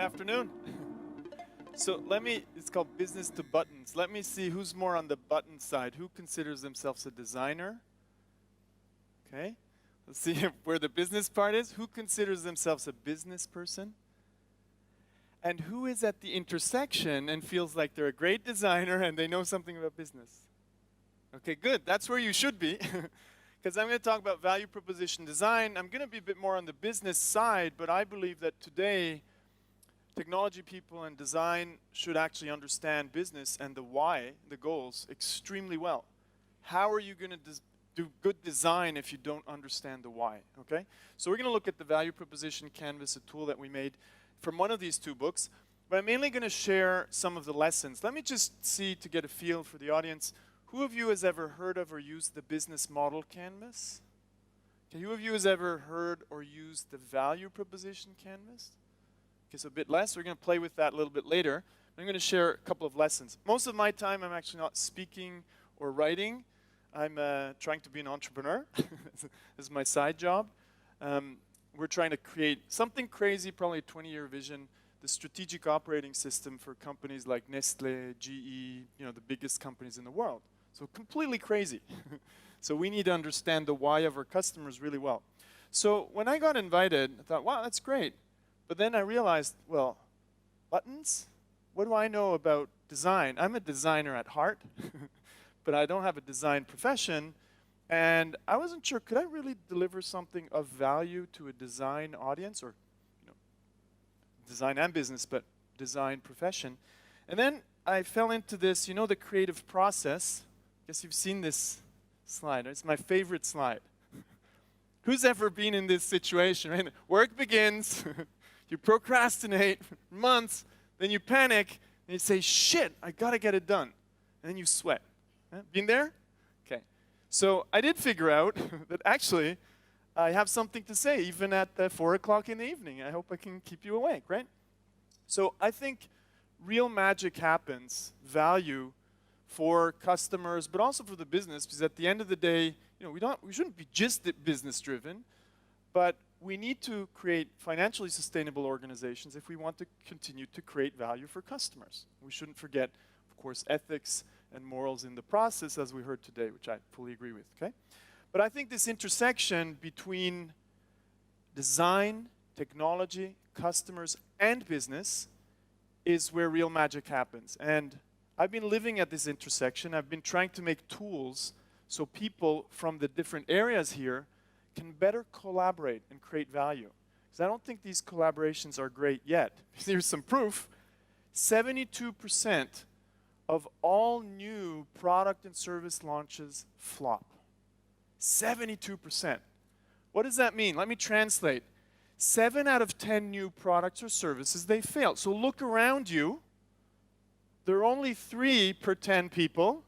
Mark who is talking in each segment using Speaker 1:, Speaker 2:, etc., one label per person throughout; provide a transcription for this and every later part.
Speaker 1: afternoon. So it's called business to buttons. Let me see who's more on the button side. Who considers themselves a designer? Okay. Let's see where the business part is. Who considers themselves a business person? And who is at the intersection and feels like they're a great designer and they know something about business? Okay, good. That's where you should be. Because I'm going to talk about value proposition design. I'm going to be a bit more on the business side, but I believe that today, technology people and design should actually understand business and the why, the goals, extremely well. How are you going to do good design if you don't understand the why, okay? So we're going to look at the value proposition canvas, a tool that we made from one of these two books, but I'm mainly going to share some of the lessons. Let me just see to get a feel for the audience. Who of you has ever heard of or used the business model canvas? Okay, who of you has ever heard or used the value proposition canvas? Okay, so a bit less. We're going to play with that a little bit later. I'm going to share a couple of lessons. Most of my time, I'm actually not speaking or writing. I'm trying to be an entrepreneur. This is my side job. We're trying to create something crazy, probably a 20-year vision, the strategic operating system for companies like Nestle, GE, you know, the biggest companies in the world. So completely crazy. So we need to understand the why of our customers really well. So when I got invited, I thought, wow, that's great. But then I realized, well, buttons? What do I know about design? I'm a designer at heart, but I don't have a design profession. And I wasn't sure, could I really deliver something of value to a design audience, or design and business, but design profession? And then I fell into this, you know, the creative process. I guess you've seen this slide. It's my favorite slide. Who's ever been in this situation, right? Work begins, you procrastinate for months, then you panic, and you say, shit, I gotta get it done. And then you sweat. Been there? Okay. So I did figure out that actually I have something to say, even at 4 o'clock in the evening. I hope I can keep you awake, right? So I think real magic happens, value for customers, but also for the business, because at the end of the day, you know, we shouldn't be just business driven, but we need to create financially sustainable organizations if we want to continue to create value for customers. We shouldn't forget, of course, ethics and morals in the process, as we heard today, which I fully agree with, okay? But I think this intersection between design, technology, customers, and business is where real magic happens. And I've been living at this intersection. I've been trying to make tools so people from the different areas here can better collaborate and create value. Because I don't think these collaborations are great yet. Here's some proof. 72% of all new product and service launches flop. 72%. What does that mean? Let me translate. 7 out of 10 new products or services, they fail. So look around you. There are only 3 per 10 people.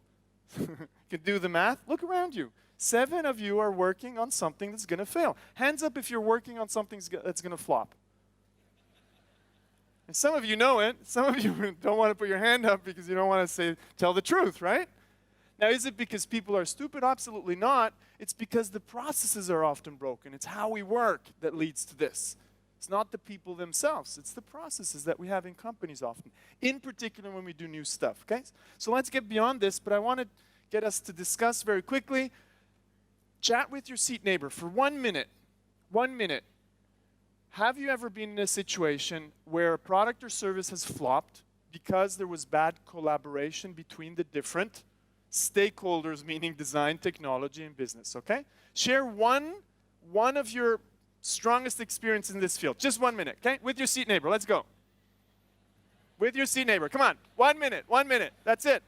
Speaker 1: You can do the math. Look around you. 7 of you are working on something that's going to fail. Hands up if you're working on something that's going to flop. And some of you know it. Some of you don't want to put your hand up because you don't want to tell the truth, right? Now, is it because people are stupid? Absolutely not. It's because the processes are often broken. It's how we work that leads to this. It's not the people themselves. It's the processes that we have in companies often, in particular when we do new stuff, okay? So let's get beyond this, but I want to get us to discuss very quickly. Chat with your seat neighbor for 1 minute. 1 minute. Have you ever been in a situation where a product or service has flopped because there was bad collaboration between the different stakeholders, meaning design, technology, and business, okay? Share one of your strongest experience in this field. Just 1 minute, okay? With your seat neighbor. Let's go. With your seat neighbor. Come on. 1 minute. 1 minute. That's it.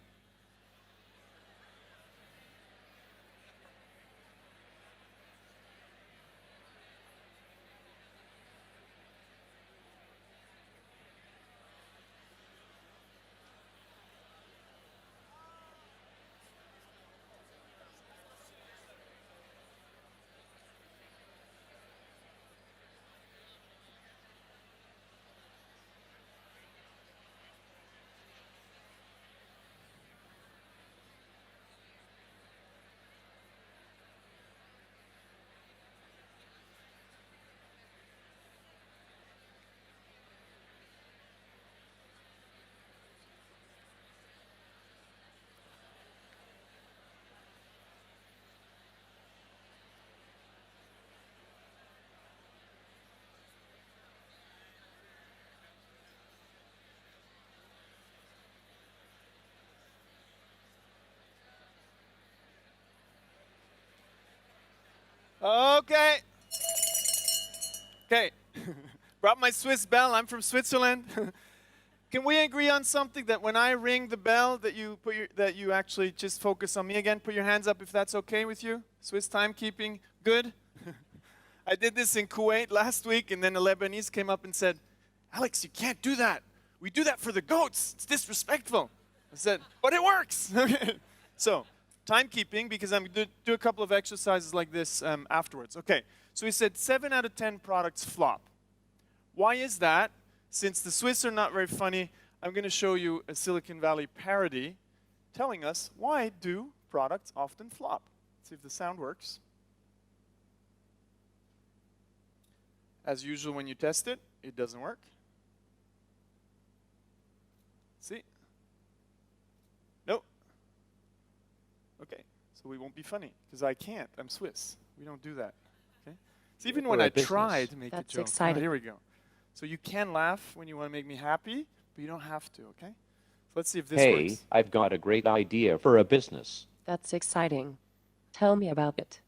Speaker 1: Okay. Okay. Brought my Swiss bell. I'm from Switzerland. Can we agree on something that when I ring the bell that you actually just focus on me again? Put your hands up if that's okay with you. Swiss timekeeping, good? I did this in Kuwait last week, and then a Lebanese came up and said, Alex, you can't do that. We do that for the goats. It's disrespectful. I said, but it works. So, timekeeping, because I'm going to do a couple of exercises like this afterwards. Okay, so he said 7 out of 10 products flop. Why is that? Since the Swiss are not very funny, I'm going to show you a Silicon Valley parody telling us why do products often flop. Let's see if the sound works. As usual, when you test it, it doesn't work. See? Nope. Okay, so we won't be funny, because I can't. I'm Swiss. We don't do that. Okay? So even when I try to make a joke.
Speaker 2: Exciting.
Speaker 1: Oh, here we go. So you can laugh when you want to make me happy, but you don't have to, okay? So let's see if this works.
Speaker 3: Hey, I've got a great idea for a business.
Speaker 2: That's exciting. Tell me about it.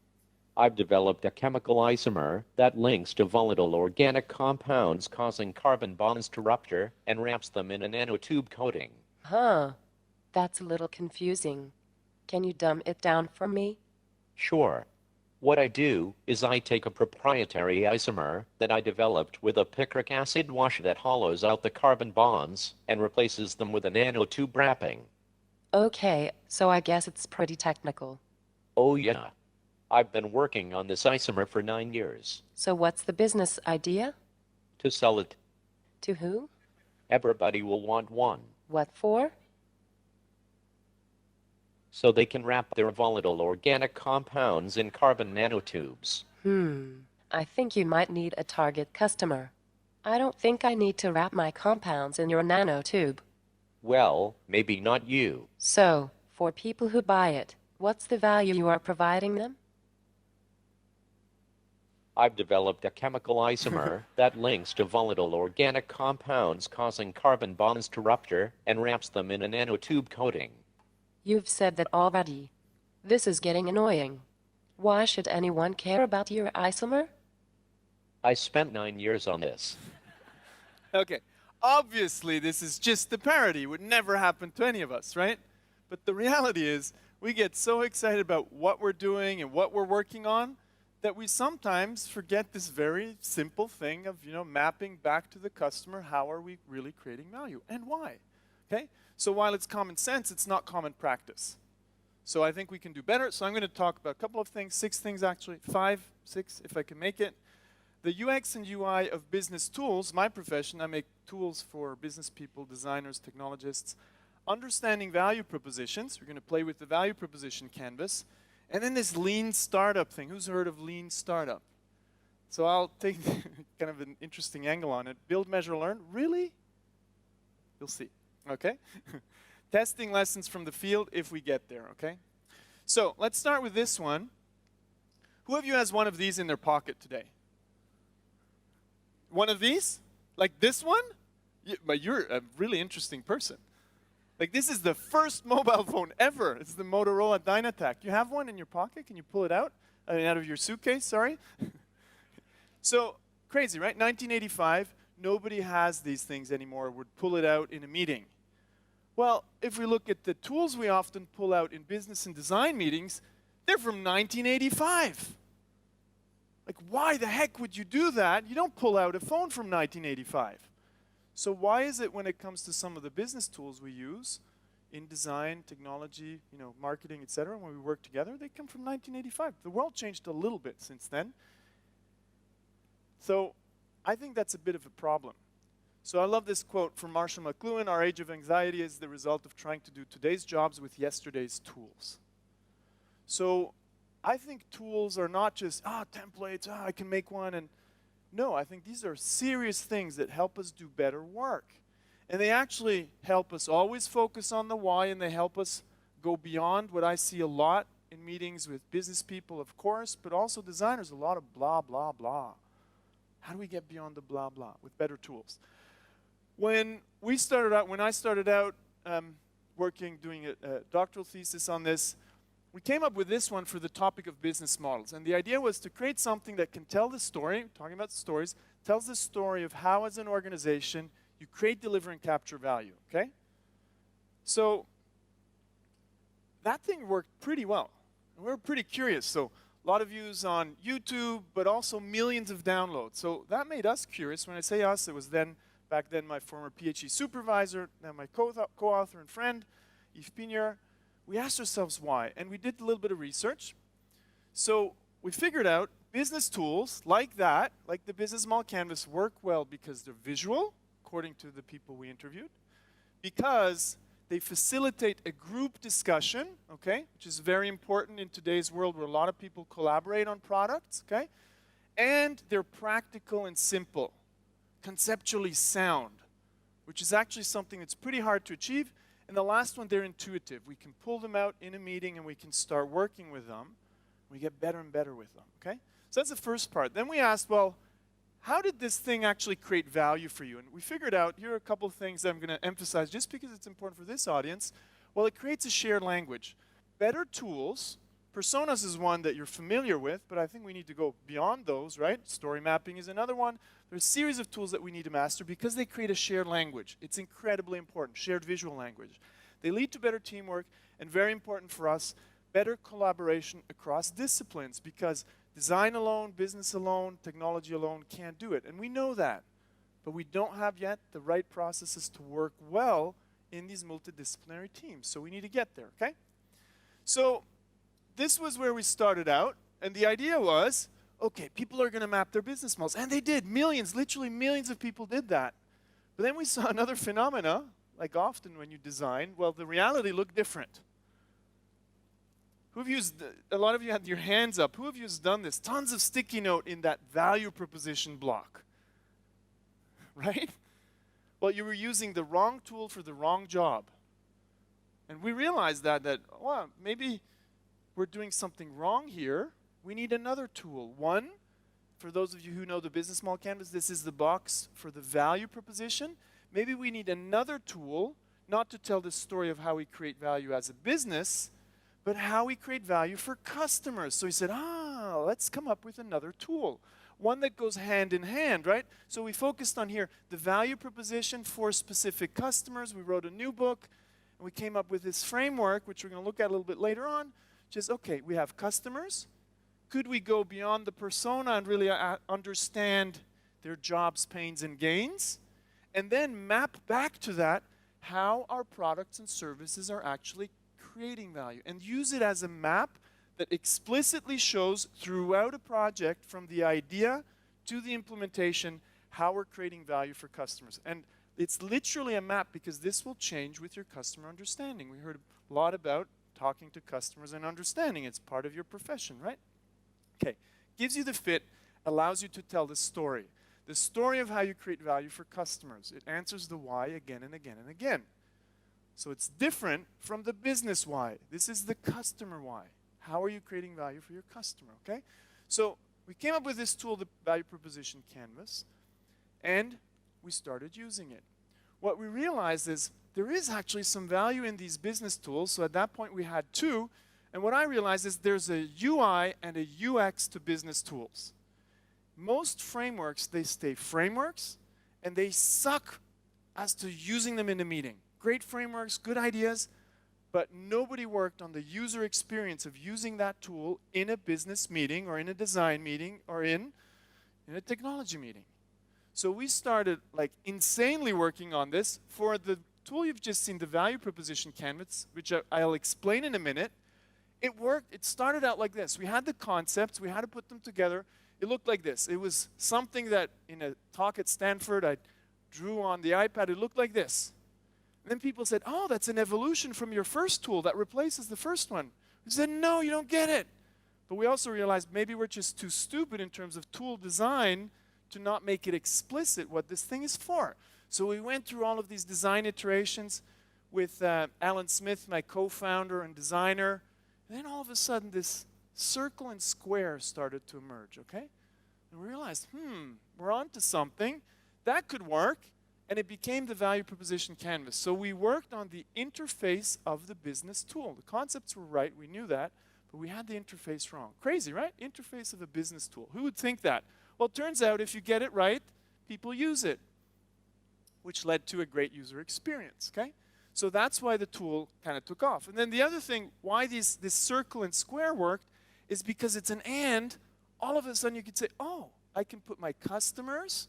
Speaker 3: I've developed a chemical isomer that links to volatile organic compounds causing carbon bonds to rupture and wraps them in a nanotube coating.
Speaker 2: Huh. That's a little confusing. Can you dumb it down for me?
Speaker 3: Sure. What I do is I take a proprietary isomer that I developed with a picric acid wash that hollows out the carbon bonds and replaces them with a nanotube wrapping.
Speaker 2: Okay, so I guess it's pretty technical.
Speaker 3: Oh yeah. I've been working on this isomer for 9 years.
Speaker 2: So what's the business idea?
Speaker 3: To sell it,
Speaker 2: To who?
Speaker 3: everybody will want one,
Speaker 2: What for?
Speaker 3: so they can wrap their volatile organic compounds in carbon nanotubes.
Speaker 2: I think you might need a target customer. I don't think I need to wrap my compounds in your nanotube.
Speaker 3: Well, maybe not you.
Speaker 2: So, for people who buy it, what's the value you are providing them?
Speaker 3: I've developed a chemical isomer that links to volatile organic compounds causing carbon bonds to rupture and wraps them in a nanotube coating.
Speaker 2: You've said that already. This is getting annoying. Why should anyone care about your isomer?
Speaker 3: I spent 9 years on this.
Speaker 1: Okay, obviously this is just a parody. It would never happen to any of us, right? But the reality is we get so excited about what we're doing and what we're working on that we sometimes forget this very simple thing of, mapping back to the customer, how are we really creating value and why, okay? So while it's common sense, it's not common practice. So I think we can do better. So I'm going to talk about a couple of things, 6 things actually, 5, 6 if I can make it. The UX and UI of business tools, my profession, I make tools for business people, designers, technologists. Understanding value propositions, we're going to play with the value proposition canvas. And then this lean startup thing. Who's heard of lean startup? So I'll take kind of an interesting angle on it. Build, measure, learn. Really? You'll see. Okay? Testing lessons from the field if we get there, okay? So let's start with this one. Who of you has one of these in their pocket today? One of these? Like this one? But you're a really interesting person. Like this is the first mobile phone ever. It's the Motorola Dynatac. You have one in your pocket? Can you pull it out? I mean, out of your suitcase, sorry. So crazy, right? 1985, nobody has these things anymore, would pull it out in a meeting. Well, if we look at the tools we often pull out in business and design meetings, they're from 1985. Like, why the heck would you do that? You don't pull out a phone from 1985. So why is it when it comes to some of the business tools we use in design, technology, marketing, etc., when we work together, they come from 1985. The world changed a little bit since then. So I think that's a bit of a problem. So I love this quote from Marshall McLuhan, "Our age of anxiety is the result of trying to do today's jobs with yesterday's tools." So I think tools are not just, templates, I can make one. And no, I think these are serious things that help us do better work. And they actually help us always focus on the why, and they help us go beyond what I see a lot in meetings with business people, of course, but also designers, a lot of blah, blah, blah. How do we get beyond the blah, blah with better tools? When I started out working, doing a doctoral thesis on this, we came up with this one for the topic of business models. And the idea was to create something that can tell the story, talking about stories, tells the story of how as an organization you create, deliver, and capture value, okay? So that thing worked pretty well. And we were pretty curious. So a lot of views on YouTube, but also millions of downloads. So that made us curious. When I say us, it was back then my former PhD supervisor, now my co-author and friend, Yves Pigneur. We asked ourselves why, and we did a little bit of research. So we figured out business tools like that, like the business model canvas, work well because they're visual, according to the people we interviewed, because they facilitate a group discussion, okay, which is very important in today's world where a lot of people collaborate on products, okay, and they're practical and simple, conceptually sound, which is actually something that's pretty hard to achieve. And the last one, they're intuitive. We can pull them out in a meeting and we can start working with them. We get better and better with them, okay? So that's the first part. Then we asked, well, how did this thing actually create value for you? And we figured out, here are a couple of things that I'm going to emphasize just because it's important for this audience. Well, it creates a shared language. Better tools, personas is one that you're familiar with, but I think we need to go beyond those, right? Story mapping is another one. There's a series of tools that we need to master because they create a shared language. It's incredibly important, shared visual language. They lead to better teamwork, and very important for us, better collaboration across disciplines, because design alone, business alone, technology alone can't do it. And we know that, but we don't have yet the right processes to work well in these multidisciplinary teams. So we need to get there, okay? So this was where we started out, and the idea was, okay, people are going to map their business models. And they did. Millions, literally millions of people did that. But then we saw another phenomena, like often when you design, well, the reality looked different. Who of you, a lot of you had your hands up. Who of you has done this? Tons of sticky note in that value proposition block. Right? Well, you were using the wrong tool for the wrong job. And we realized that well, maybe we're doing something wrong here. We need another tool. One, for those of you who know the business model canvas, this is the box for the value proposition. Maybe we need another tool, not to tell the story of how we create value as a business, but how we create value for customers. So he said, let's come up with another tool. One that goes hand in hand, right? So we focused on here the value proposition for specific customers. We wrote a new book, and we came up with this framework, which we're going to look at a little bit later on, which is, okay, we have customers. Could we go beyond the persona and really understand their jobs, pains, and gains? And then map back to that how our products and services are actually creating value. And use it as a map that explicitly shows throughout a project, from the idea to the implementation, how we're creating value for customers. And it's literally a map because this will change with your customer understanding. We heard a lot about talking to customers and understanding. It's part of your profession, right? Okay, gives you the fit, allows you to tell the story of how you create value for customers. It answers the why again and again and again. So it's different from the business why. This is the customer why. How are you creating value for your customer, okay? So we came up with this tool, the value proposition canvas, and we started using it. What we realized is there is actually some value in these business tools. So at that point we had two. And what I realized is there's a UI and a UX to business tools. Most frameworks, they stay frameworks, and they suck as to using them in a meeting. Great frameworks, good ideas, but nobody worked on the user experience of using that tool in a business meeting or in a design meeting or in a technology meeting. So we started like insanely working on this. For the tool you've just seen, the value proposition canvas, which I'll explain in a minute, it worked. It started out like this. We had the concepts. We had to put them together. It looked like this. It was something that in a talk at Stanford I drew on the iPad. It looked like this. And then people said, oh, that's an evolution from your first tool that replaces the first one. We said, no, you don't get it. But we also realized maybe we're just too stupid in terms of tool design to not make it explicit what this thing is for. So we went through all of these design iterations with Alan Smith, my co-founder and designer. And then all of a sudden, this circle and square started to emerge, okay? And we realized, we're on to something. That could work. and it became the value proposition canvas. So we worked on the interface of the business tool. The concepts were right, we knew that, but we had the interface wrong. Crazy, right? Interface of a business tool. Who would think that? Well, it turns out if you get it right, people use it, which led to a great user experience, okay? So that's why the tool kind of took off. And then the other thing, why this circle and square worked, is because it's an and. All of a sudden you could say, oh, I can put my customers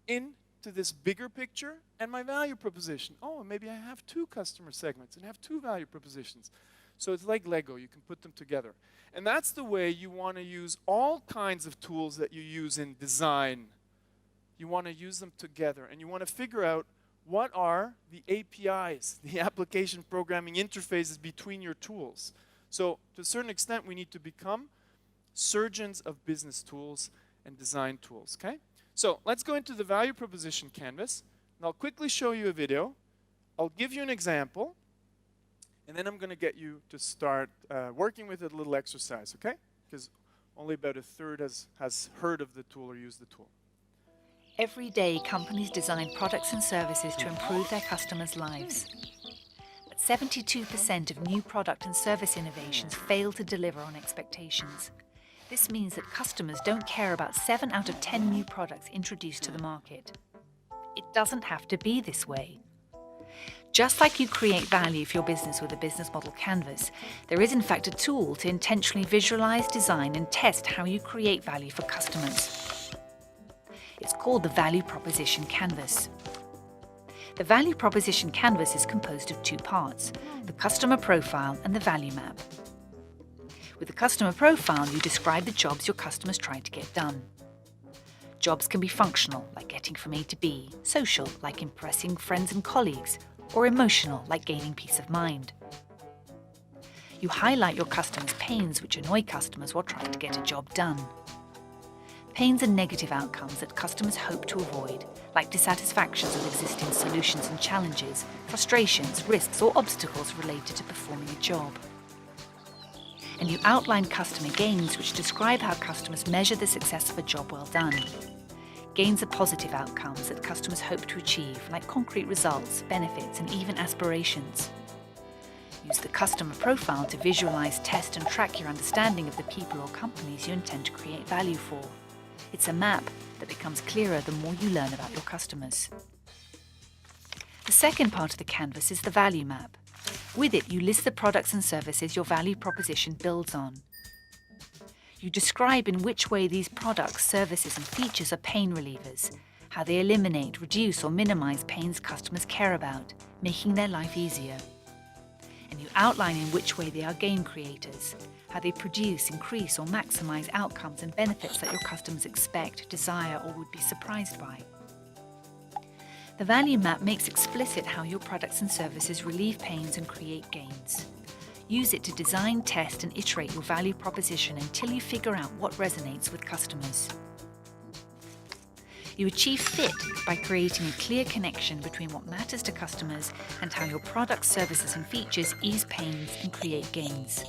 Speaker 1: into this bigger picture and my value proposition. Oh, and maybe I have 2 customer segments and have 2 value propositions. So it's like Lego, you can put them together. And that's the way you want to use all kinds of tools that you use in design. You want to use them together, and you want to figure out what are the APIs, the application programming interfaces between your tools. So to a certain extent, we need to become surgeons of business tools and design tools, okay? So let's go into the value proposition canvas, and I'll quickly show you a video. I'll give you an example, and then I'm going to get you to start working with a little exercise, okay? Because only about a third has heard of the tool or used the tool.
Speaker 4: Every day, companies design products and services to improve their customers' lives. But 72% of new product and service innovations fail to deliver on expectations. This means that customers don't care about 7 out of 10 new products introduced to the market. It doesn't have to be this way. Just like you create value for your business with a business model canvas, there is in fact a tool to intentionally visualize, design, and test how you create value for customers. It's called the Value Proposition Canvas. The Value Proposition Canvas is composed of 2 parts, the customer profile and the value map. With the customer profile, you describe the jobs your customers try to get done. Jobs can be functional, like getting from A to B, social, like impressing friends and colleagues, or emotional, like gaining peace of mind. You highlight your customers' pains, which annoy customers while trying to get a job done. Pains are negative outcomes that customers hope to avoid, like dissatisfactions with existing solutions and challenges, frustrations, risks, or obstacles related to performing a job. And you outline customer gains, which describe how customers measure the success of a job well done. Gains are positive outcomes that customers hope to achieve, like concrete results, benefits, and even aspirations. Use the customer profile to visualize, test, and track your understanding of the people or companies you intend to create value for. It's a map that becomes clearer the more you learn about your customers. The second part of the canvas is the value map. With it, you list the products and services your value proposition builds on. You describe in which way these products, services, and features are pain relievers, how they eliminate, reduce, or minimize pains customers care about, making their life easier. And you outline in which way they are gain creators, how they produce, increase, or maximize outcomes and benefits that your customers expect, desire, or would be surprised by. The value map makes explicit how your products and services relieve pains and create gains. Use it to design, test, and iterate your value proposition until you figure out what resonates with customers. You achieve fit by creating a clear connection between what matters to customers and how your products, services, and features ease pains and create gains.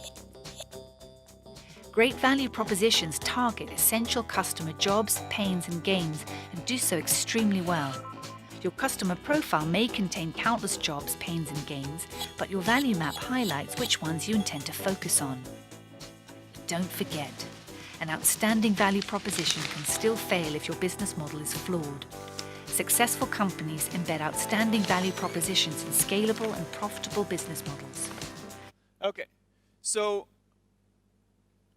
Speaker 4: Great value propositions target essential customer jobs, pains, and gains, and do so extremely well. Your customer profile may contain countless jobs, pains, and gains, but your value map highlights which ones you intend to focus on. But don't forget, an outstanding value proposition can still fail if your business model is flawed. Successful companies embed outstanding value propositions in scalable and profitable business models.
Speaker 1: Okay, so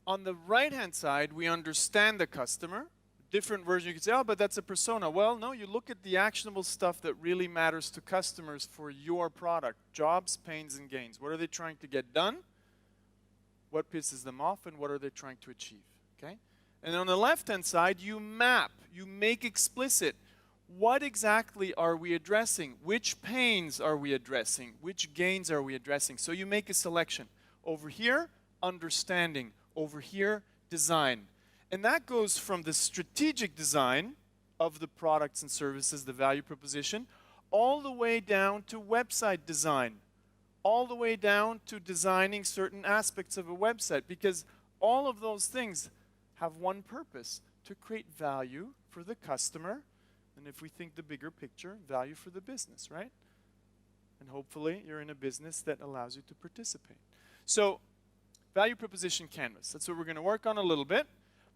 Speaker 1: on the right-hand side, we understand the customer. Different version, you could say, oh, but that's a persona. Well, no, you look at the actionable stuff that really matters to customers for your product. Jobs, pains, and gains. What are they trying to get done? What pisses them off, and what are they trying to achieve? Okay? And on the left-hand side, you map, you make explicit. What exactly are we addressing? Which pains are we addressing? Which gains are we addressing? So you make a selection. Over here, understanding. Over here, design. And that goes from the strategic design of the products and services, the value proposition, all the way down to website design, all the way down to designing certain aspects of a website, because all of those things have one purpose: to create value for the customer And if we think the bigger picture, value for the business, right? And hopefully you're in a business that allows you to participate. So, value proposition canvas. That's what we're going to work on a little bit.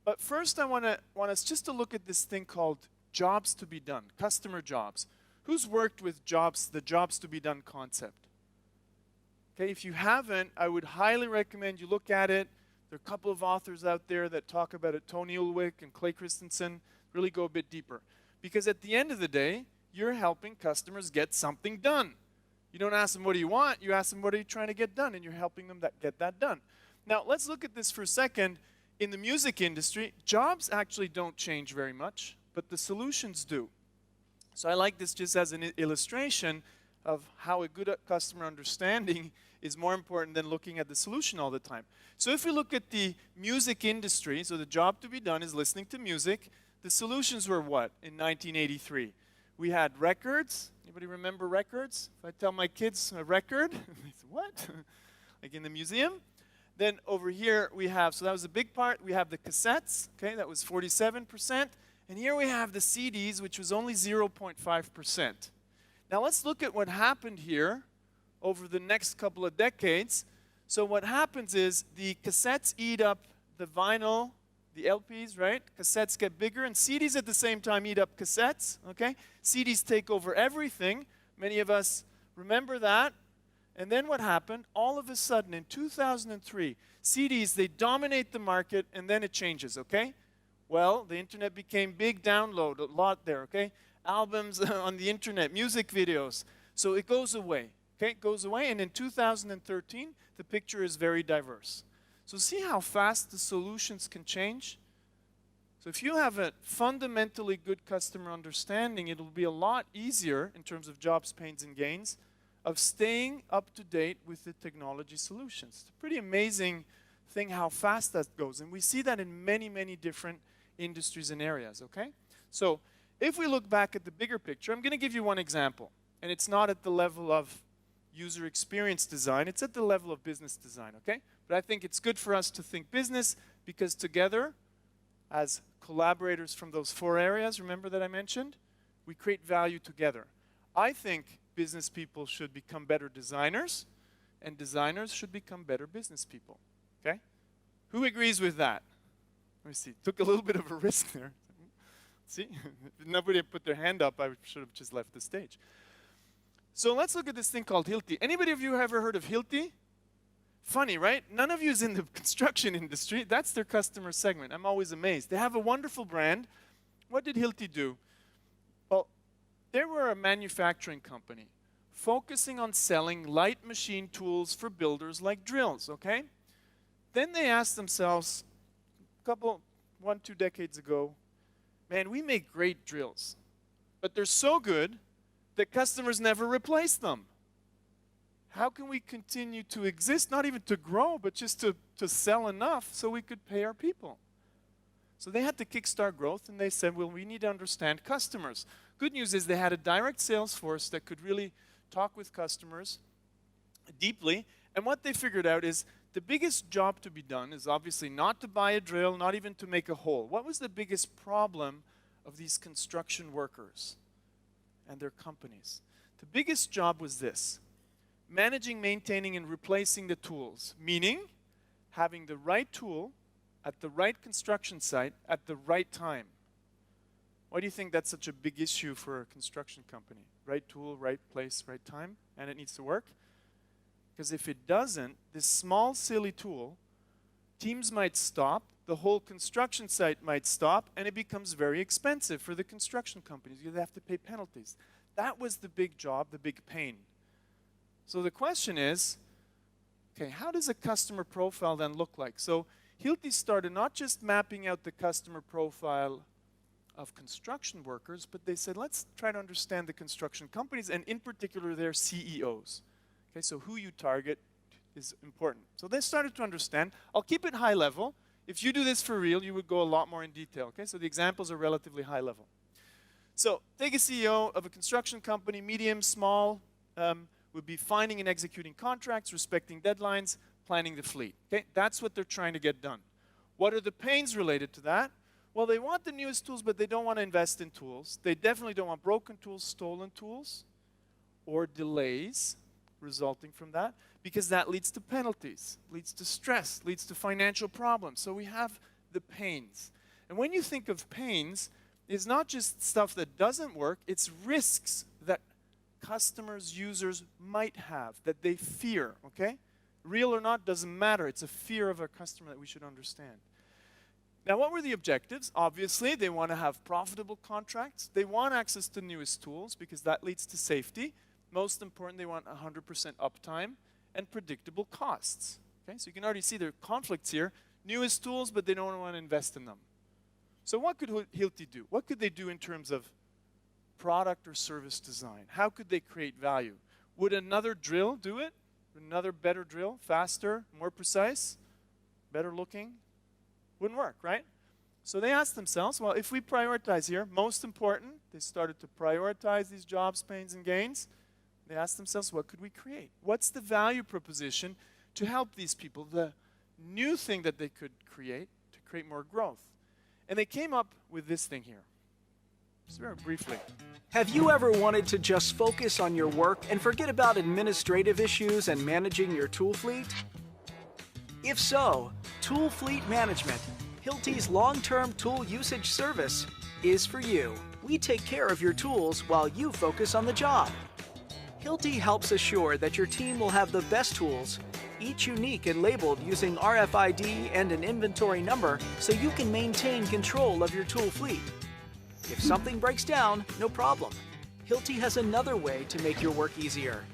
Speaker 1: But first I want us just to look at this thing called jobs to be done, customer jobs. Who's worked with jobs, the jobs to be done concept? Okay, if you haven't, I would highly recommend you look at it. There are a couple of authors out there that talk about it, Tony Ulwick and Clay Christensen, really go a bit deeper. Because at the end of the day, you're helping customers get something done. You don't ask them, what do you want? You ask them, what are you trying to get done? And you're helping them get that done. Now, let's look at this for a second. In the music industry, jobs actually don't change very much, but the solutions do. So I like this just as an illustration of how a good customer understanding is more important than looking at the solution all the time. So if we look at the music industry, so the job to be done is listening to music. The solutions were what in 1983? We had records. Anybody remember records? If I tell my kids a record, they say, what? Like in the museum? Then over here we have, so that was a big part, we have the cassettes, okay, that was 47%. And here we have the CDs, which was only 0.5%. Now let's look at what happened here over the next couple of decades. So what happens is the cassettes eat up the vinyl, the LPs, right? Cassettes get bigger, and CDs at the same time eat up cassettes, okay? CDs take over everything. Many of us remember that. And then what happened? All of a sudden, in 2003, CDs, they dominate the market, and then it changes, okay? Well, the internet became big download, a lot there, okay? Albums on the internet, music videos. So it goes away, okay? It goes away, and in 2013, the picture is very diverse. So see how fast the solutions can change? So if you have a fundamentally good customer understanding, it'll be a lot easier in terms of jobs, pains, and gains of staying up to date with the technology solutions. It's a pretty amazing thing how fast that goes. And we see that in many, many different industries and areas, okay? So if we look back at the bigger picture, I'm going to give you one example. And it's not at the level of user experience design. It's at the level of business design, okay? But I think it's good for us to think business because together, as collaborators from those 4 areas, remember that I mentioned, we create value together. I think business people should become better designers, and designers should become better business people, okay? Who agrees with that? Let me see. Took a little bit of a risk there. See? If nobody had put their hand up, I should have just left the stage. So let's look at this thing called Hilti. Anybody of you ever heard of Hilti? Funny, right? None of you is in the construction industry. That's their customer segment. I'm always amazed. They have a wonderful brand. What did Hilti do? Well, they were a manufacturing company focusing on selling light machine tools for builders like drills, okay? Then they asked themselves, 1-2 decades ago, man, we make great drills, but they're so good that customers never replace them. How can we continue to exist, not even to grow, but just to sell enough so we could pay our people? So they had to kickstart growth, and they said, well, we need to understand customers. Good news is they had a direct sales force that could really talk with customers deeply, and what they figured out is the biggest job to be done is obviously not to buy a drill, not even to make a hole. What was the biggest problem of these construction workers and their companies? The biggest job was this: managing, maintaining, and replacing the tools, meaning having the right tool at the right construction site at the right time. Why do you think that's such a big issue for a construction company? Right tool, right place, right time, and it needs to work? Because if it doesn't, this small, silly tool, teams might stop, the whole construction site might stop, and it becomes very expensive for the construction companies. You have to pay penalties. That was the big job, the big pain. So the question is, okay, how does a customer profile then look like? So Hilti started not just mapping out the customer profile of construction workers, but they said, let's try to understand the construction companies, and in particular their CEOs. Okay, so who you target is important. So they started to understand. I'll keep it high level. If you do this for real, you would go a lot more in detail. Okay, so the examples are relatively high level. So take a CEO of a construction company, medium, small, would be finding and executing contracts, respecting deadlines, planning the fleet. Okay, that's what they're trying to get done. What are the pains related to that? Well, they want the newest tools, but they don't want to invest in tools. They definitely don't want broken tools, stolen tools, or delays resulting from that, because that leads to penalties, leads to stress, leads to financial problems. So we have the pains. And when you think of pains, it's not just stuff that doesn't work, it's risks that customers, users might have, that they fear, okay? Real or not, doesn't matter. It's a fear of a customer that we should understand. Now, what were the objectives? Obviously, they want to have profitable contracts. They want access to newest tools because that leads to safety. Most important, they want 100% uptime and predictable costs. Okay, so you can already see there are conflicts here. Newest tools, but they don't want to invest in them. So what could Hilti do? What could they do in terms of product or service design? How could they create value? Would another drill do it? Another better drill, faster, more precise, better looking? Wouldn't work, right? So they asked themselves, well, if we prioritize here, most important, they started to prioritize these jobs, pains, and gains. They asked themselves, what could we create? What's the value proposition to help these people? The new thing that they could create to create more growth. And they came up with this thing here. Just very briefly.
Speaker 5: Have you ever wanted to just focus on your work and forget about administrative issues and managing your tool fleet? If so, Tool Fleet Management, Hilti's long-term tool usage service, is for you. We take care of your tools while you focus on the job. Hilti helps assure that your team will have the best tools, each unique and labeled using RFID and an inventory number so you can maintain control of your tool fleet. If something breaks down, no problem. Hilti has another way to make your work easier.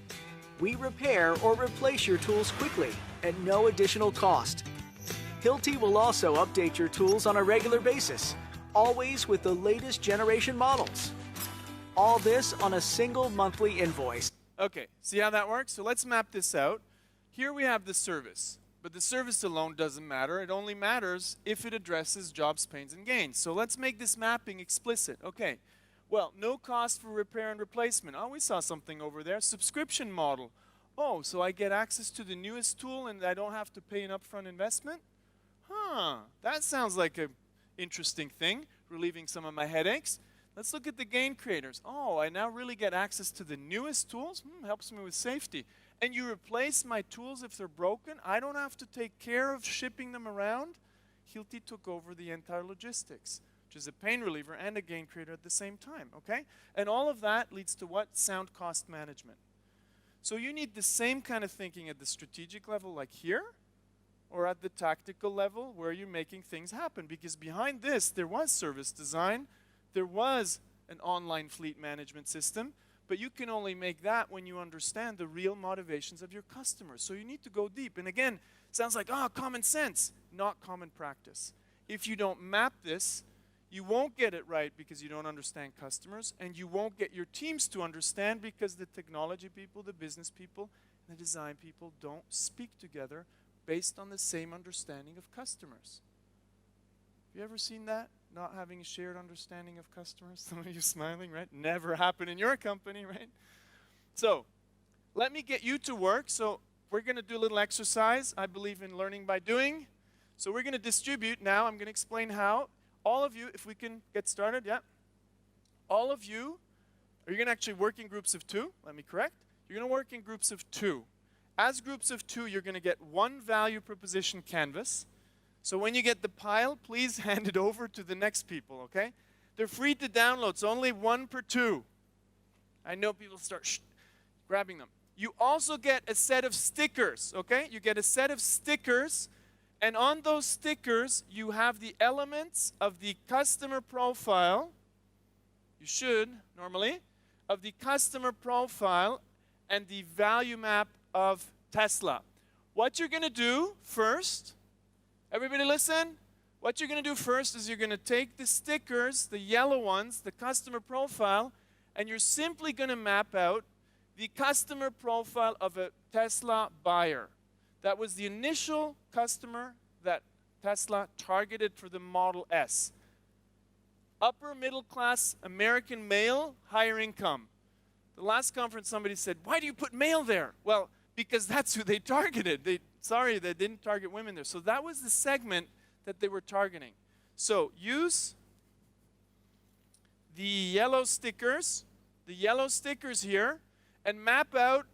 Speaker 5: We repair or replace your tools quickly at no additional cost. Hilti will also update your tools on a regular basis, always with the latest generation models. All this on a single monthly invoice.
Speaker 1: Okay, see how that works? So let's map this out. Here we have the service, but the service alone doesn't matter. It only matters if it addresses jobs, pains, and gains. So let's make this mapping explicit. Okay, well, no cost for repair and replacement. Oh, we saw something over there. Subscription model. Oh, so I get access to the newest tool and I don't have to pay an upfront investment? Huh, that sounds like an interesting thing, relieving some of my headaches. Let's look at the gain creators. Oh, I now really get access to the newest tools? Helps me with safety. And you replace my tools if they're broken? I don't have to take care of shipping them around? Hilti took over the entire logistics, which is a pain reliever and a gain creator at the same time, okay? And all of that leads to what? Sound cost management. So you need the same kind of thinking at the strategic level like here, or at the tactical level where you're making things happen. Because behind this, there was service design, there was an online fleet management system, but you can only make that when you understand the real motivations of your customers. So you need to go deep. And again, sounds like, oh, common sense, not common practice. If you don't map this, you won't get it right because you don't understand customers, and you won't get your teams to understand because the technology people, the business people, and the design people don't speak together based on the same understanding of customers. Have you ever seen that? Not having a shared understanding of customers? Some of you smiling, right? Never happened in your company, right? So, let me get you to work. So, we're going to do a little exercise. I believe in learning by doing. So, we're going to distribute now. I'm going to explain how. All of you, if we can get started, yeah. All of you, you're going to actually work in groups of 2. Let me correct. You're going to work in groups of 2. As groups of 2, you're going to get one value proposition canvas. So when you get the pile, please hand it over to the next people, okay? They're free to download. It's only 1 per 2. I know people start grabbing them. You also get a set of stickers, okay? You get a set of stickers, and on those stickers, you have the elements of the customer profile. You should, normally, of the customer profile and the value map of Tesla. What you're going to do first, everybody listen, what you're going to do first is you're going to take the stickers, the yellow ones, the customer profile, and you're simply going to map out the customer profile of a Tesla buyer. That was the initial customer that Tesla targeted for the Model S. Upper middle class American male, higher income. The last conference somebody said, why do you put male there? Well, because that's who they targeted. They didn't target women there. So that was the segment that they were targeting. So use the yellow stickers here, and map out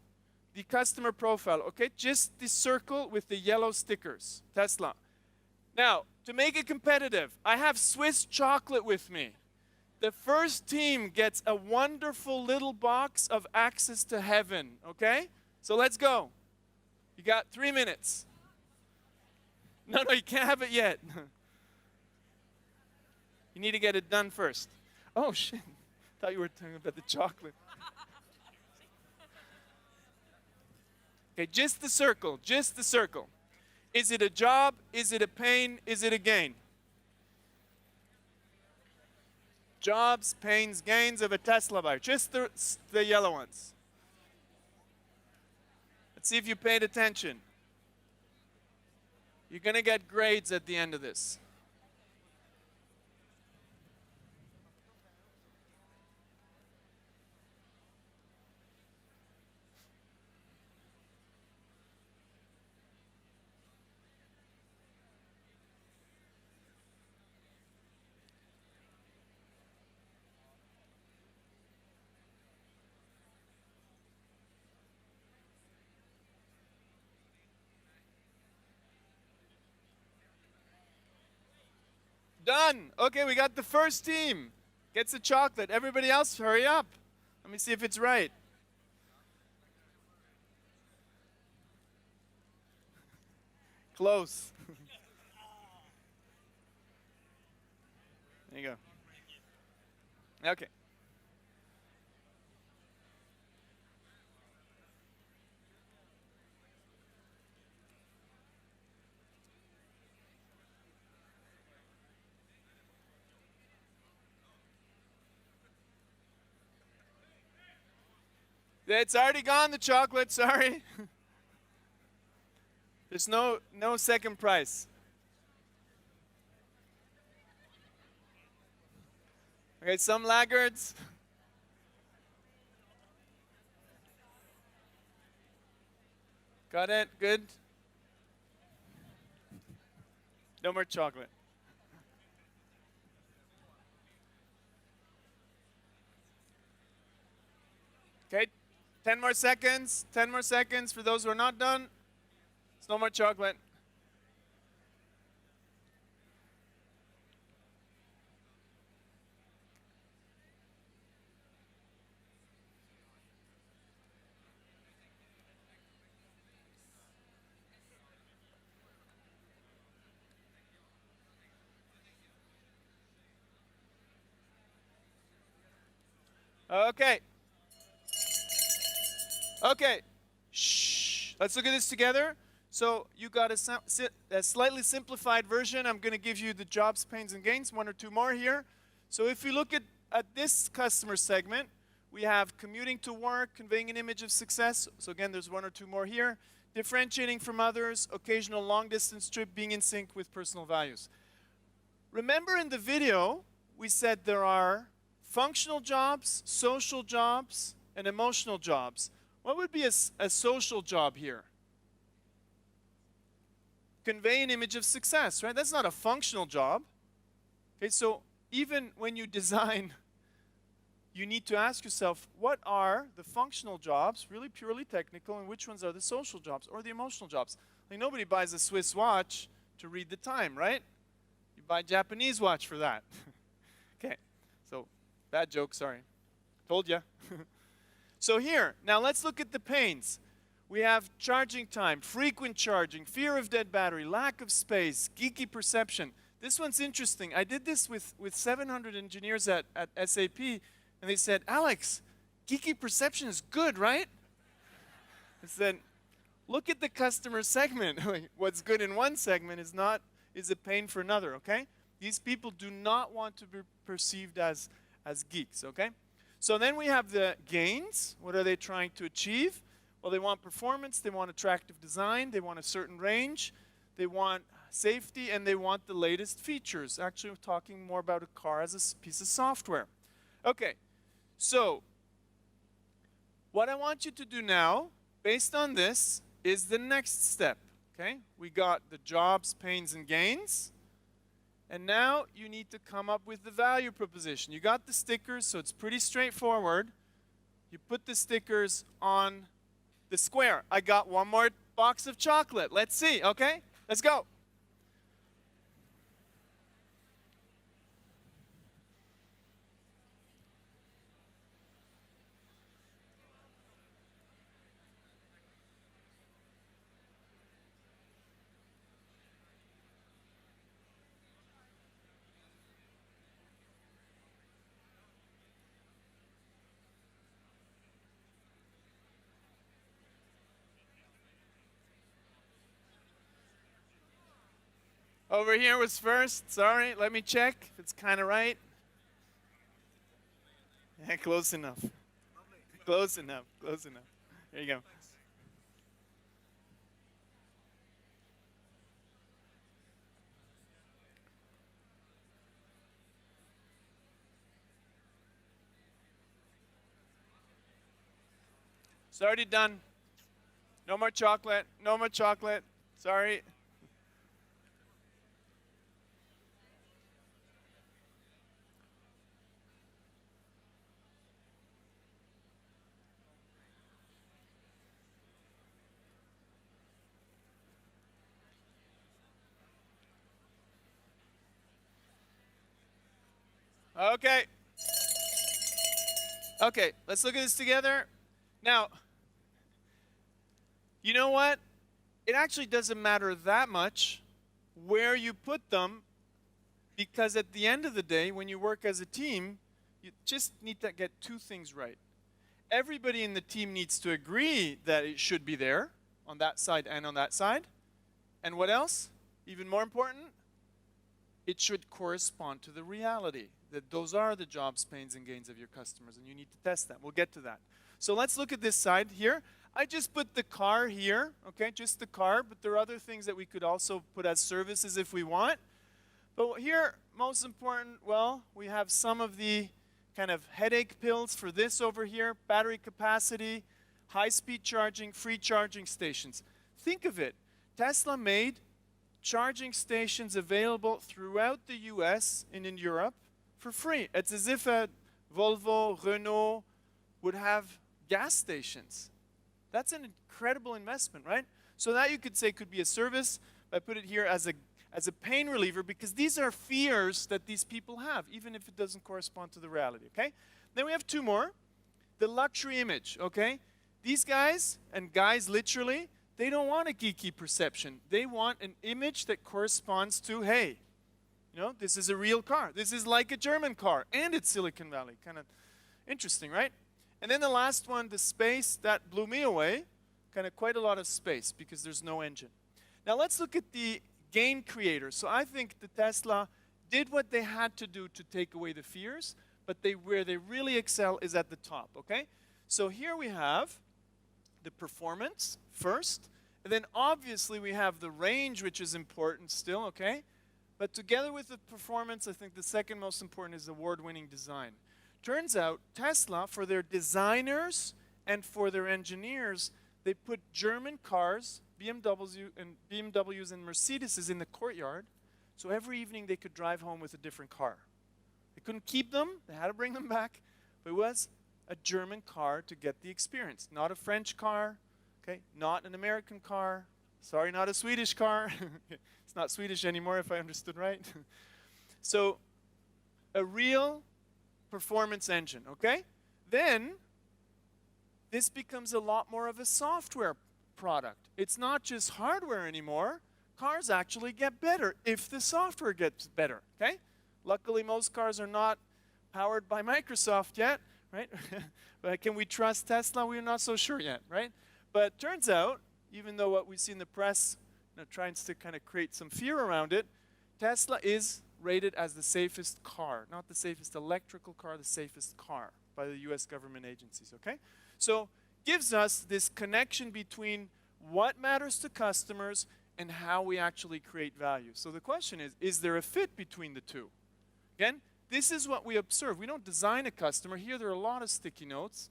Speaker 1: the customer profile, okay? Just the circle with the yellow stickers, Tesla. Now, to make it competitive, I have Swiss chocolate with me. The first team gets a wonderful little box of access to heaven, okay? So let's go. You got 3 minutes. No, you can't have it yet. You need to get it done first. Oh, shit. Thought you were talking about the chocolate. Okay, just the circle, just the circle. Is it a job? Is it a pain? Is it a gain? Jobs, pains, gains of a Tesla buyer. Just the yellow ones. Let's see if you paid attention. You're going to get grades at the end of this. Done. Okay, we got the first team. Gets the chocolate. Everybody else, hurry up. Let me see if it's right. Close. There you go. Okay. It's already gone, the chocolate, sorry. There's no second prize. Okay, some laggards. Got it, good. No more chocolate. Okay. 10 more seconds. 10 more seconds for those who are not done. There's no more chocolate. Okay. Okay, shh. Let's look at this together. So you got a slightly simplified version. I'm going to give you the jobs, pains, and gains, 1 or 2 more here. So if you look at this customer segment, we have commuting to work, conveying an image of success. So again, there's 1 or 2 more here. Differentiating from others, occasional long-distance trip, being in sync with personal values. Remember in the video, we said there are functional jobs, social jobs, and emotional jobs. What would be a social job here? Convey an image of success, right? That's not a functional job. Okay, so even when you design, you need to ask yourself, what are the functional jobs, really purely technical, and which ones are the social jobs or the emotional jobs? Like nobody buys a Swiss watch to read the time, right? You buy a Japanese watch for that. Okay, so bad joke, sorry. Told ya. So here, now let's look at the pains. We have charging time, frequent charging, fear of dead battery, lack of space, geeky perception. This one's interesting. I did this with 700 engineers at SAP, and they said, Alex, geeky perception is good, right? I said, look at the customer segment. What's good in one segment is a pain for another, okay? These people do not want to be perceived as geeks, okay? So then we have the gains. What are they trying to achieve? Well, they want performance, they want attractive design, they want a certain range, they want safety, and they want the latest features. Actually, we're talking more about a car as a piece of software. Okay, so what I want you to do now, based on this, is the next step, okay? We got the jobs, pains, and gains. And now you need to come up with the value proposition. You got the stickers, so it's pretty straightforward. You put the stickers on the square. I got one more box of chocolate. Let's see, okay? Let's go. Over here was first. Sorry, let me check if it's kind of right. Yeah, close enough. Close enough. Close enough. There you go. It's already done. No more chocolate. No more chocolate. Sorry. Okay. Okay, let's look at this together. Now, you know what? It actually doesn't matter that much where you put them, because at the end of the day, when you work as a team, you just need to get two things right. Everybody in the team needs to agree that it should be there on that side and on that side. And what else? Even more important, it should correspond to the reality, that those are the jobs, pains, and gains of your customers, and you need to test that. We'll get to that. So let's look at this side here. I just put the car here, okay, just the car, but there are other things that we could also put as services if we want. But here, most important, well, we have some of the kind of headache pills for this over here: battery capacity, high-speed charging, free charging stations. Think of it. Tesla made charging stations available throughout the US and in Europe for free. It's as if a Volvo, Renault would have gas stations. That's an incredible investment, right? So that, you could say, could be a service. I put it here as a pain reliever, because these are fears that these people have, even if it doesn't correspond to the reality, okay? Then we have two more. The luxury image, okay? These guys, and guys literally, they don't want a geeky perception. They want an image that corresponds to, hey, you know, this is a real car. This is like a German car, and it's Silicon Valley. Kind of interesting, right? And then the last one, the space, that blew me away. Kind of quite a lot of space, because there's no engine. Now let's look at the gain creator. So I think the Tesla did what they had to do to take away the fears, but where they really excel is at the top, okay? So here we have the performance first, and then obviously we have the range, which is important still, okay? But together with the performance, I think the second most important is award-winning design. Turns out Tesla, for their designers and for their engineers, they put German cars, BMWs and Mercedes in the courtyard, so every evening they could drive home with a different car. They couldn't keep them, they had to bring them back, but it was a German car to get the experience. Not a French car, okay? Not an American car. Sorry, not a Swedish car. It's not Swedish anymore, if I understood right. So, a real performance engine, okay? Then, this becomes a lot more of a software product. It's not just hardware anymore. Cars actually get better if the software gets better, okay? Luckily, most cars are not powered by Microsoft yet, right? But can we trust Tesla? We're not so sure yet, right? But turns out, even though what we see in the press, you know, trying to kind of create some fear around it, Tesla is rated as the safest car, not the safest electrical car, the safest car by the US government agencies, okay? So, gives us this connection between what matters to customers and how we actually create value. So the question is there a fit between the two? Again, this is what we observe. We don't design a customer. Here there are a lot of sticky notes.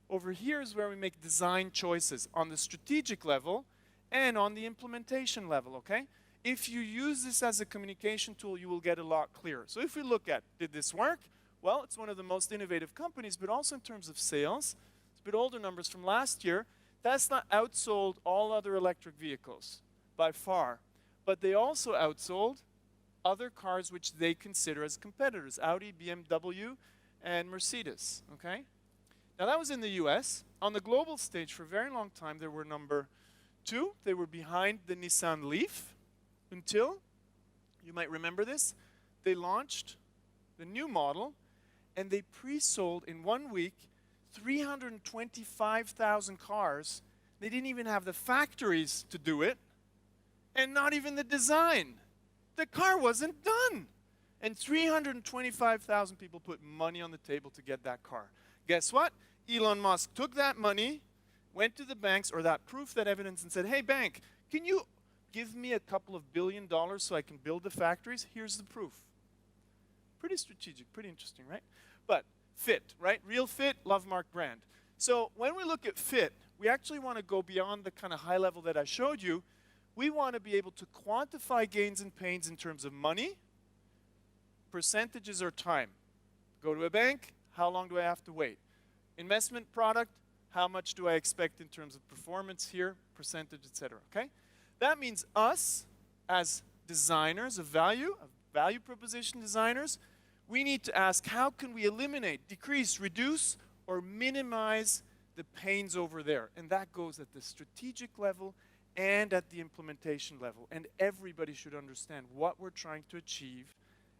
Speaker 1: Over here is where we make design choices on the strategic level and on the implementation level, okay? If you use this as a communication tool, you will get a lot clearer. So if we look at, did this work? Well, it's one of the most innovative companies, but also in terms of sales. It's a bit older numbers from last year. Tesla outsold all other electric vehicles by far, but they also outsold other cars which they consider as competitors, Audi, BMW, and Mercedes, okay? Now that was in the US. On the global stage for a very long time, they were number 2. They were behind the Nissan Leaf until, you might remember this, they launched the new model and they pre-sold in 1 week 325,000 cars. They didn't even have the factories to do it and not even the design. The car wasn't done. And 325,000 people put money on the table to get that car. Guess what? Elon Musk took that money, went to the banks, or that proof, that evidence, and said, hey, bank, can you give me a couple of $1 billion so I can build the factories? Here's the proof. Pretty strategic, pretty interesting, right? But fit, right? Real fit, love mark brand. So when we look at fit, we actually want to go beyond the kind of high level that I showed you. We want to be able to quantify gains and pains in terms of money, percentages, or time. Go to a bank, how long do I have to wait? Investment product, how much do I expect in terms of performance here, percentage, etc. Okay? That means us, as designers of value proposition designers, we need to ask how can we eliminate, decrease, reduce, or minimize the pains over there. And that goes at the strategic level and at the implementation level. And everybody should understand what we're trying to achieve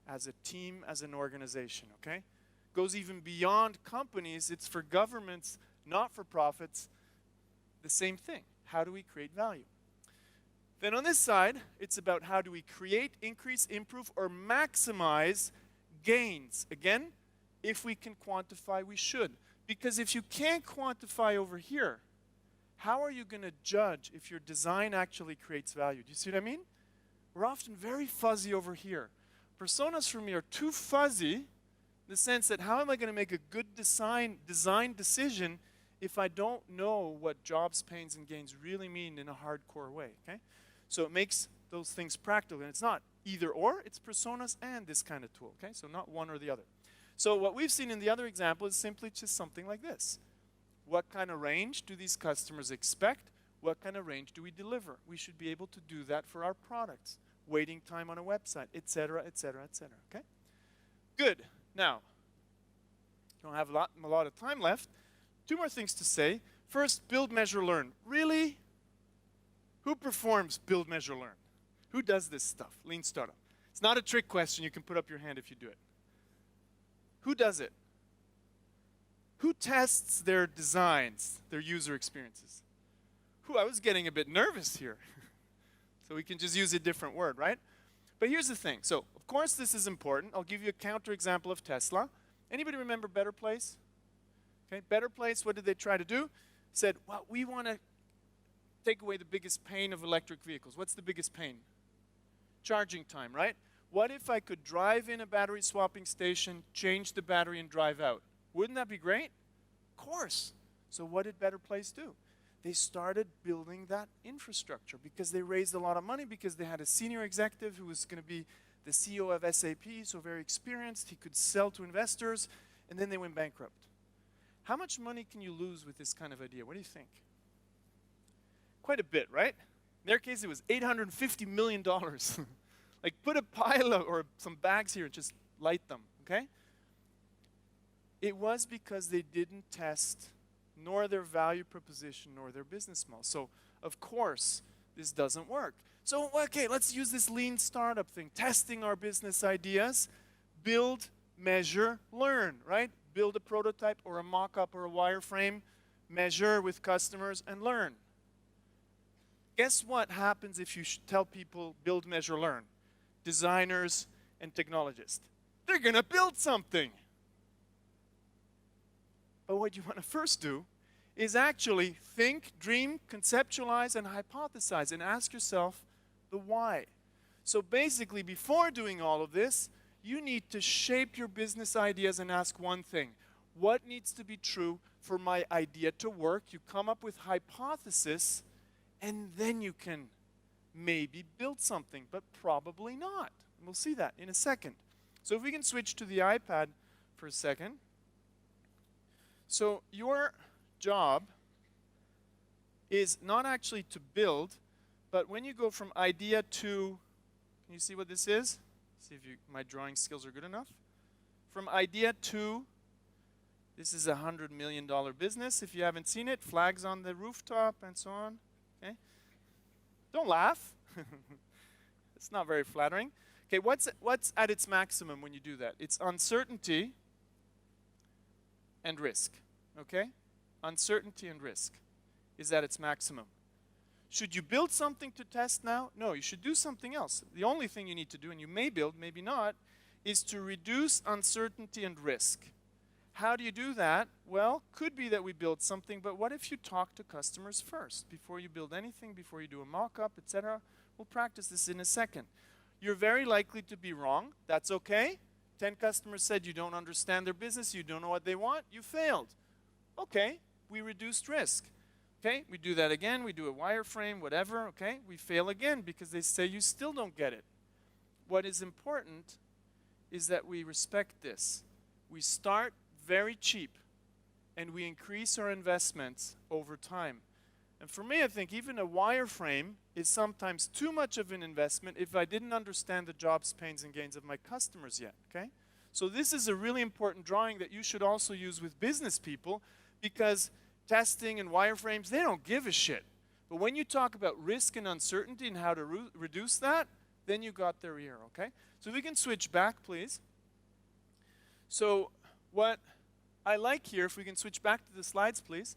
Speaker 1: as a team, as an organization, okay? Goes even beyond companies. It's for governments, not-for-profits, the same thing. How do we create value? Then on this side, it's about how do we create, increase, improve, or maximize gains. Again, if we can quantify, we should. Because if you can't quantify over here, how are you going to judge if your design actually creates value? Do you see what I mean? We're often very fuzzy over here. Personas for me are too fuzzy in the sense that how am I going to make a good design decision if I don't know what jobs, pains, and gains really mean in a hardcore way, okay? So it makes those things practical. And it's not either or, it's personas and this kind of tool, okay? So not one or the other. So what we've seen in the other example is simply just something like this. What kind of range do these customers expect? What kind of range do we deliver? We should be able to do that for our products. Waiting time on a website, etc., etc., etc., okay? Good. Now, don't have a lot of time left. 2 more things to say. First, build, measure, learn. Really? Who performs build, measure, learn? Who does this stuff? Lean startup. It's not a trick question. You can put up your hand if you do it. Who does it? Who tests their designs, their user experiences? I was getting a bit nervous here. So we can just use a different word, right? But here's the thing. So, of course, this is important. I'll give you a counterexample of Tesla. Anybody remember Better Place? Okay, Better Place, what did they try to do? Said, well, we want to take away the biggest pain of electric vehicles. What's the biggest pain? Charging time, right? What if I could drive in a battery swapping station, change the battery, and drive out? Wouldn't that be great? Of course. So what did Better Place do? They started building that infrastructure because they raised a lot of money because they had a senior executive who was going to be the CEO of SAP, so very experienced. He could sell to investors, and then they went bankrupt. How much money can you lose with this kind of idea? What do you think? Quite a bit, right? In their case, it was $850 million. Like, put a pile of, or some bags here and just light them, okay? It was because they didn't test nor their value proposition nor their business model. So, of course, this doesn't work. So, okay, let's use this lean startup thing, testing our business ideas, build, measure, learn, right? Build a prototype or a mock-up or a wireframe, measure with customers, and learn. Guess what happens if you tell people build, measure, learn? Designers and technologists. They're going to build something. But what you want to first do is actually think, dream, conceptualize, and hypothesize, and ask yourself the why. So basically, before doing all of this, you need to shape your business ideas and ask one thing. What needs to be true for my idea to work? You come up with hypothesis, and then you can maybe build something, but probably not. And we'll see that in a second. So if we can switch to the iPad for a second. So your job is not actually to build, but when you go from idea to, can you see what this is? See if my drawing skills are good enough. From idea to, this is $100 million business. If you haven't seen it, flags on the rooftop and so on. Okay? Don't laugh. It's not very flattering. Okay, what's at its maximum when you do that? It's uncertainty and risk. Okay? Uncertainty and risk is at its maximum. Should you build something to test now? No, you should do something else. The only thing you need to do, and you may build, maybe not, is to reduce uncertainty and risk. How do you do that? Well, could be that we build something, but what if you talk to customers first before you build anything, before you do a mock-up, etc.? We'll practice this in a second. You're very likely to be wrong. That's okay. 10 customers said you don't understand their business, you don't know what they want, you failed. Okay, we reduced risk. Okay, we do that again, we do a wireframe, whatever, okay? We fail again because they say you still don't get it. What is important is that we respect this. We start very cheap and we increase our investments over time. And for me, I think even a wireframe is sometimes too much of an investment if I didn't understand the jobs, pains, and gains of my customers yet, okay? So this is a really important drawing that you should also use with business people, because testing and wireframes, they don't give a shit. But when you talk about risk and uncertainty and how to reduce that, then you got their ear, okay? So we can switch back, please. So what I like here, if we can switch back to the slides, please,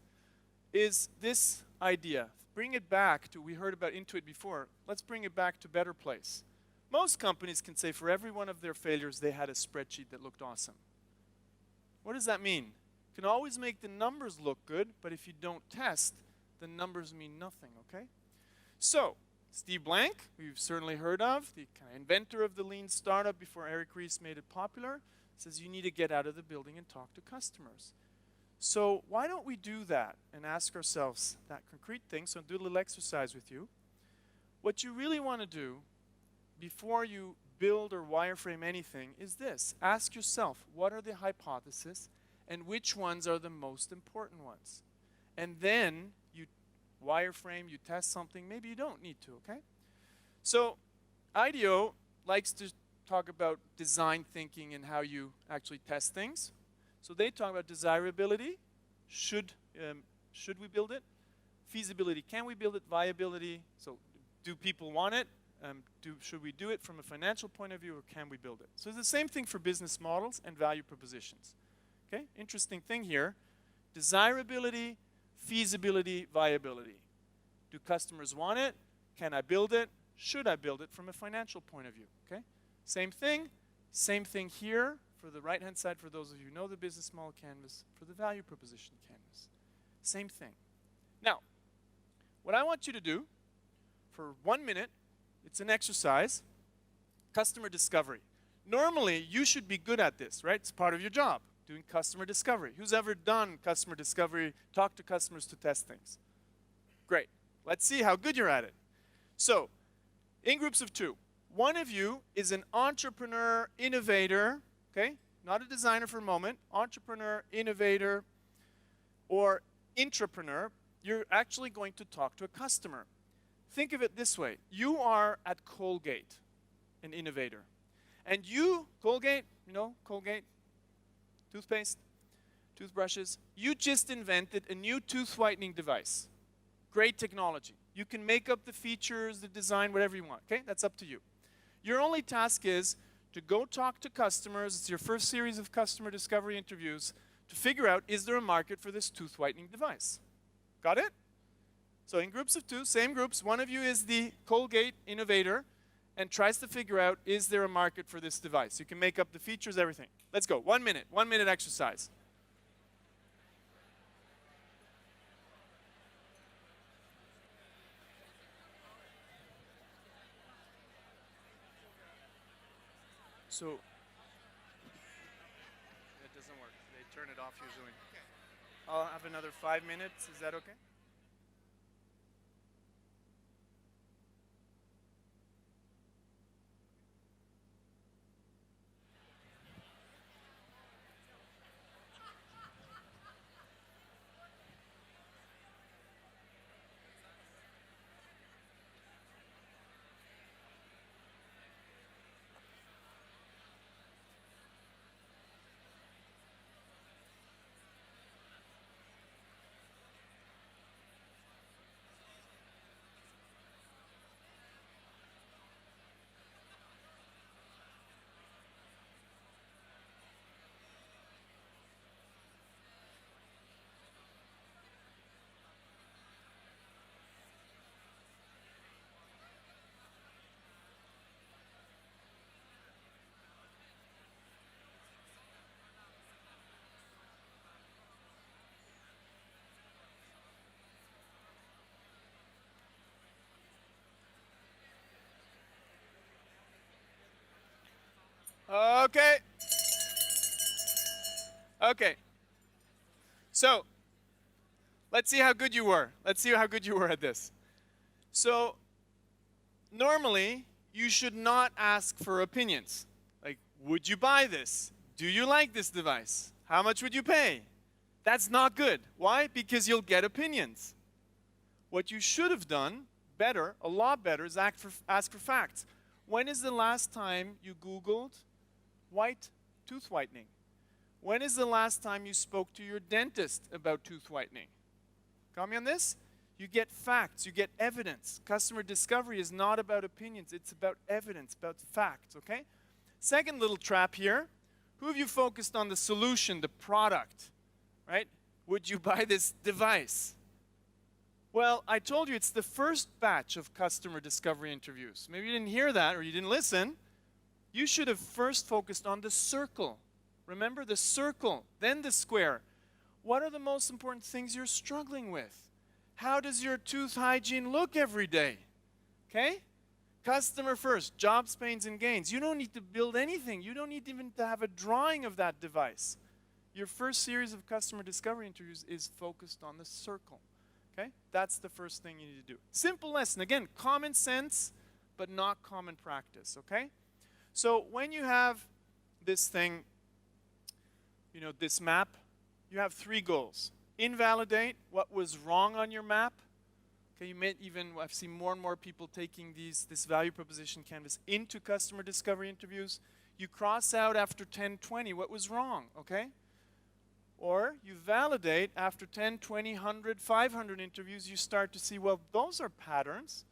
Speaker 1: is this idea. Bring it back to, we heard about Intuit before, let's bring it back to better place. Most companies can say for every one of their failures, they had a spreadsheet that looked awesome. What does that mean? You can always make the numbers look good, but if you don't test, the numbers mean nothing, okay? So, Steve Blank, we've certainly heard of, the kind of inventor of the lean startup before Eric Ries made it popular, says you need to get out of the building and talk to customers. So why don't we do that and ask ourselves that concrete thing? So I'll do a little exercise with you. What you really want to do before you build or wireframe anything is this. Ask yourself, what are the hypotheses and which ones are the most important ones? And then you wireframe, you test something, maybe you don't need to, okay? So IDEO likes to talk about design thinking and how you actually test things. So they talk about desirability, should we build it? Feasibility, can we build it? Viability, so do people want it? Should we do it from a financial point of view, or can we build it? So it's the same thing for business models and value propositions. Okay, interesting thing here. Desirability, feasibility, viability. Do customers want it? Can I build it? Should I build it from a financial point of view? Okay, same thing here. For the right-hand side, for those of you who know the business model canvas, for the value proposition canvas. Same thing. Now, what I want you to do for 1 minute, it's an exercise, customer discovery. Normally, you should be good at this, right? It's part of your job, doing customer discovery. Who's ever done customer discovery, talk to customers to test things? Great. Let's see how good you're at it. So, in groups of 2, one of you is an entrepreneur, innovator, okay, not a designer for a moment, entrepreneur, innovator, or intrapreneur. You're actually going to talk to a customer. Think of it this way. You are at Colgate, an innovator. And you, Colgate, you know, Colgate, toothpaste, toothbrushes, you just invented a new tooth whitening device. Great technology. You can make up the features, the design, whatever you want, okay? That's up to you. Your only task is to go talk to customers. It's your first series of customer discovery interviews to figure out, is there a market for this tooth whitening device? Got it? So in groups of 2, same groups, one of you is the Colgate innovator and tries to figure out, is there a market for this device? You can make up the features, everything. Let's go, 1 minute, 1 minute exercise. So, it doesn't work. They turn it off usually. I'll have another 5 minutes. Is that okay? Okay. Okay. So, let's see how good you were. Let's see how good you were at this. So, normally, you should not ask for opinions. Like, would you buy this? Do you like this device? How much would you pay? That's not good. Why? Because you'll get opinions. What you should have done better, a lot better, is ask for facts. When is the last time you Googled tooth whitening? When is the last time you spoke to your dentist about tooth whitening? Got me on this? You get facts, you get evidence. Customer discovery is not about opinions, it's about evidence, about facts, okay? Second little trap here. Who have you focused on the solution, the product, right? Would you buy this device? Well, I told you it's the first batch of customer discovery interviews. Maybe you didn't hear that or you didn't listen. You should have first focused on the circle. Remember the circle, then the square. What are the most important things you're struggling with? How does your tooth hygiene look every day? Okay? Customer first, jobs, pains, and gains. You don't need to build anything. You don't need even to have a drawing of that device. Your first series of customer discovery interviews is focused on the circle. Okay? That's the first thing you need to do. Simple lesson. Again, common sense, but not common practice. Okay? So when you have this thing, you know, this map, you have 3 goals. Invalidate what was wrong on your map. Okay, you may even, I've seen more and more people taking this value proposition canvas into customer discovery interviews. You cross out after 10, 20 what was wrong, okay? Or you validate after 10, 20, 100, 500 interviews, you start to see, well, those are patterns.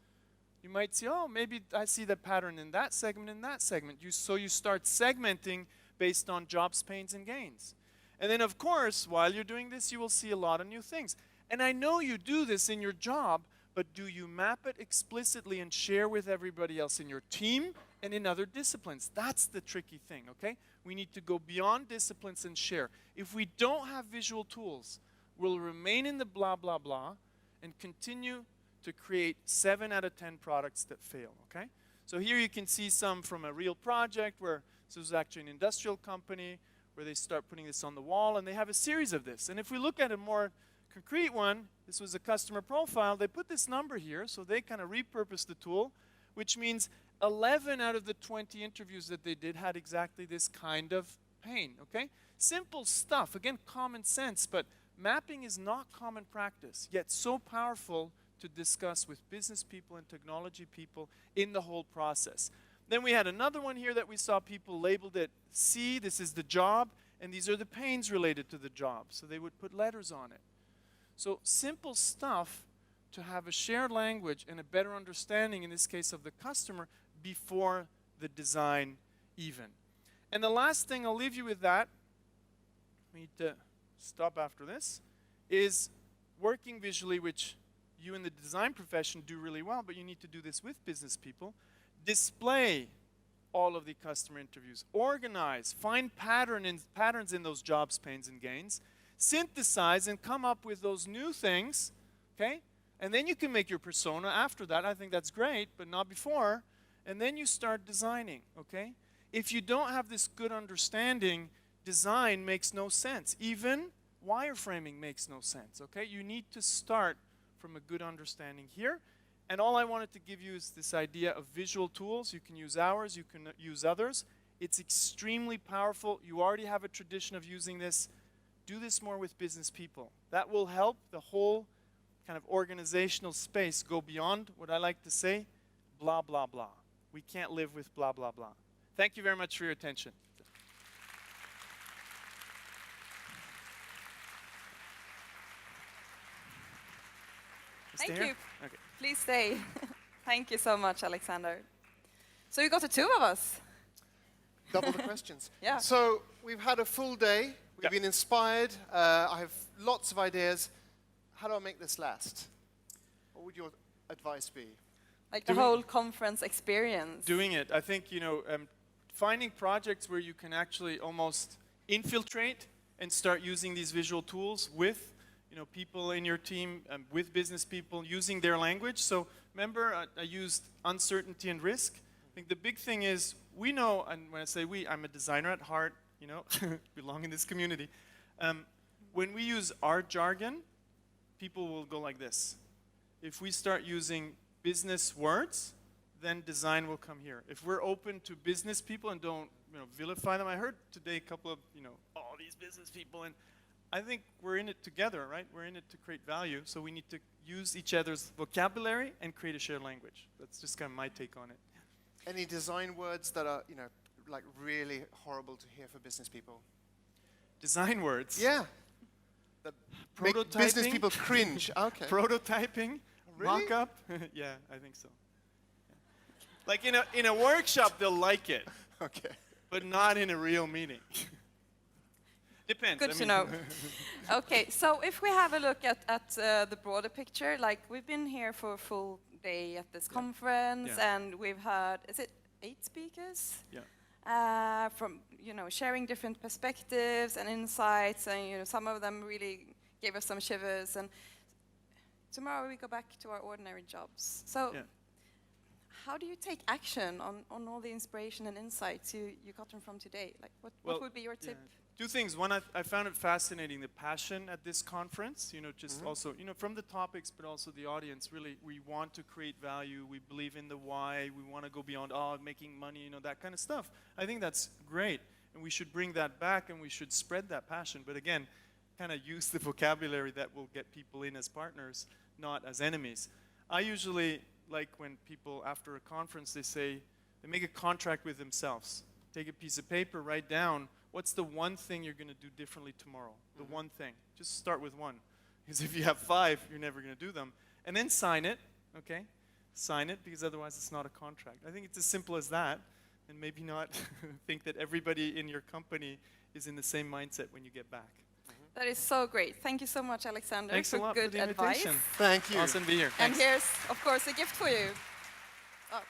Speaker 1: You might see, oh, maybe I see the pattern in that segment, so you start segmenting based on jobs, pains, and gains. And then, of course, while you're doing this, you will see a lot of new things. And I know you do this in your job, but do you map it explicitly and share with everybody else in your team and in other disciplines? That's the tricky thing, okay? We need to go beyond disciplines and share. If we don't have visual tools, we'll remain in the blah, blah, blah and continue to create 7 out of 10 products that fail, okay? So here you can see some from a real project where this was actually an industrial company where they start putting this on the wall, and they have a series of this. And if we look at a more concrete one, this was a customer profile, they put this number here, so they kind of repurposed the tool, which means 11 out of the 20 interviews that they did had exactly this kind of pain, okay? Simple stuff, again, common sense, but mapping is not common practice, yet so powerful to discuss with business people and technology people in the whole process. Then we had another one here that we saw people labeled it C, this is the job, and these are the pains related to the job, so they would put letters on it. So simple stuff to have a shared language and a better understanding, in this case of the customer, before the design even. And the last thing, I'll leave you with that, we need to stop after this, is working visually, which you in the design profession do really well, but you need to do this with business people. Display all of the customer interviews. Organize, find patterns in those jobs, pains, and gains. Synthesize and come up with those new things, okay? And then you can make your persona after that. I think that's great, but not before. And then you start designing, okay? If you don't have this good understanding, design makes no sense. Even wireframing makes no sense, okay? You need to start from a good understanding here. And all I wanted to give you is this idea of visual tools. You can use ours, you can use others. It's extremely powerful. You already have a tradition of using this. Do this more with business people. That will help the whole kind of organizational space go beyond what I like to say, blah, blah, blah. We can't live with blah, blah, blah. Thank you very much for your attention.
Speaker 6: Thank
Speaker 1: Stay
Speaker 6: you.
Speaker 1: here? Okay.
Speaker 6: Please stay. Thank you so much, Alexander. So you got the 2 of us.
Speaker 7: Double the questions.
Speaker 6: Yeah.
Speaker 7: So we've had a full day. We've been inspired. I have lots of ideas. How do I make this last? What would your advice be?
Speaker 6: Like the whole conference experience.
Speaker 1: Doing it. I think, you know, finding projects where you can actually almost infiltrate and start using these visual tools with, you know, people in your team, with business people, using their language. So remember, I used uncertainty and risk. I think the big thing is, we know, and when I say we, I'm a designer at heart, you know, belong in this community. When we use our jargon, people will go like this. If we start using business words, then design will come here. If we're open to business people and don't, you know, vilify them. I heard today a couple of, you know, all these business people, and I think we're in it together, right? We're in it to create value, so we need to use each other's vocabulary and create a shared language. That's just kind of my take on it.
Speaker 7: Any design words that are, you know, like really horrible to hear for business people?
Speaker 1: Design words.
Speaker 7: Yeah. That make business
Speaker 1: Prototyping.
Speaker 7: people cringe. Okay.
Speaker 1: Prototyping.
Speaker 7: Really?
Speaker 1: Mock-up. Yeah, I think so. Like in a workshop, they'll like it,
Speaker 7: Okay.
Speaker 1: but not in a real meeting. Depends.
Speaker 6: Good to know. Okay, so if we have a look at the broader picture, like we've been here for a full day at this conference,
Speaker 1: Yeah.
Speaker 6: and we've heard, is it 8 speakers?
Speaker 1: Yeah.
Speaker 6: From, you know, sharing different perspectives and insights, and, you know, some of them really gave us some shivers, and tomorrow we go back to our ordinary jobs. So
Speaker 1: Yeah.
Speaker 6: how do you take action on all the inspiration and insights you gotten from today? Like, what would be your tip?
Speaker 1: Yeah. 2 things. One, I found it fascinating, the passion at this conference, you know, just also, you know, from the topics, but also the audience. Really, we want to create value. We believe in the why. We want to go beyond, making money, you know, that kind of stuff. I think that's great. And we should bring that back, and we should spread that passion. But again, kind of use the vocabulary that will get people in as partners, not as enemies. I usually like when people, after a conference, they make a contract with themselves. Take a piece of paper, write down, what's the one thing you're going to do differently tomorrow? The one thing. Just start with one. Because if you have 5, you're never going to do them. And then sign it, okay? Sign it, because otherwise it's not a contract. I think it's as simple as that. And maybe not think that everybody in your company is in the same mindset when you get back.
Speaker 6: That is so great. Thank you so much, Alexander,
Speaker 1: Thanks a
Speaker 6: for
Speaker 1: lot
Speaker 6: good
Speaker 1: for the
Speaker 6: advice.
Speaker 1: invitation.
Speaker 7: Thank you.
Speaker 1: Awesome to be here.
Speaker 6: And
Speaker 1: Thanks.
Speaker 6: here's, of course, a gift for you. Oh.